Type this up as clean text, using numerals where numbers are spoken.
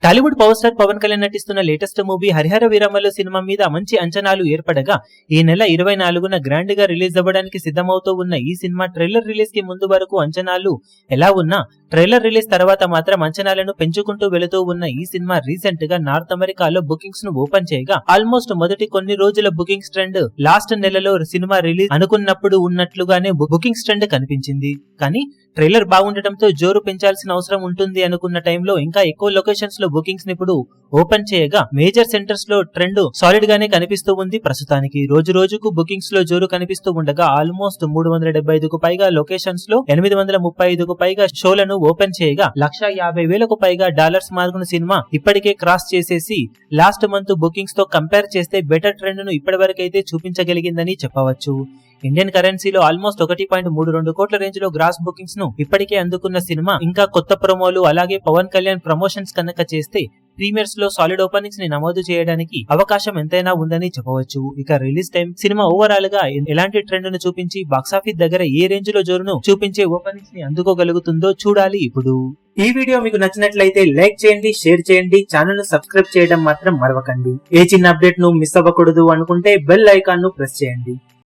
Tollywood power star Pawan Kalyan నటిస్తున్న latest movie Harihara Veeramallu cinema మీద మంచి అంచనాలు ఏర్పడగా ఈ నెల 24న గ్రాండ్ గా రిలీజ్ అవ్వడానికి సిద్ధమవుతూ ఉన్న ఈ సినిమా ట్రైలర్ రిలీజ్ కి ముందు వరకు అంచనాలు ఎలా ఉన్నా ట్రైలర్ రిలీజ్ తర్వాత మాత్రం అంచనాలను పెంచుకుంటూ వెళుతూ ఉన్న ఈ సినిమా రీసెంట్ గా నార్త్ అమెరికాలో బుకింగ్స్ ను ఓపెన్ చేయగా ఆల్మోస్ట్ మొదటి కొన్ని రోజుల బుకింగ్స్ ట్రెండ్ లాస్ట్ నెలలో సినిమా రిలీజ్ అనుకున్నప్పుడు ఉన్నట్లుగానే బుకింగ్స్ ట్రెండ్ కనిపించింది. కానీ ట్రైలర్ బాగుండటంతో జోరు పెంచాల్సిన అవసరం ఉంటుంది అనుకున్న టైంలో ఇంకా ఎక్కువ లొకేషన్స్ లో బుకింగ్స్ ని ఇప్పుడు ఓపెన్ చేయగా మేజర్ సెంటర్స్ లో ట్రెండ్ సాలిడ్ గానే కనిపిస్తూ ఉంది. ప్రస్తుతానికి రోజు రోజుకు బుకింగ్స్ లో జోరు కనిపిస్తూ ఉండగా ఆల్మోస్ట్ 375కు పైగా లొకేషన్స్ లో 835కు పైగా షోలను ఓపెన్ చేయగా 150,000కు పైగా డాలర్స్ మార్కును సినిమా ఇప్పటికే క్రాస్ చేసేసి లాస్ట్ మంత్ బుకింగ్స్ తో కంపేర్ చేస్తే బెటర్ ట్రెండ్ ను ఇప్పటి వరకైతే చూపించగలిగిందని చెప్పవచ్చు. ఇండియన్ కరెన్సీలో ఆల్మోస్ట్ 1.32 కోట్ల రేంజ్ లో గ్రాస్ బుకింగ్స్ ను ఇప్పటికే అందుకున్న సినిమా ఇంకా కొత్త ప్రోమోలు అలాగే పవన్ కళ్యాణ్ ప్రమోషన్స్ కనుక చేస్తే ప్రీమియర్స్ లో సాలిడ్ ఓపెనింగ్స్ ని నమోదు చేయడానికి అవకాశం ఎంతైనా ఉందని చెప్పవచ్చు. ఇక రిలీజ్ టైం సినిమా ఓవరాల్ గా ఎలాంటి ట్రెండ్ ను చూపించి బాక్సాఫీస్ దగ్గర ఏ రేంజ్ లో జోరును చూపించే ఓపెనింగ్స్ ని అందుకోగలుగుతుందో చూడాలి. ఇప్పుడు ఈ వీడియో మీకు నచ్చినట్లయితే లైక్ చేయండి, షేర్ చేయండి, ఛానల్ ను సబ్స్క్రైబ్ చేయడం మాత్రం మరవకండి. ఏ చిన్న అప్డేట్ ను మిస్ అవ్వకూడదు అనుకుంటే బెల్ ఐకాన్ ను ప్రెస్ చేయండి.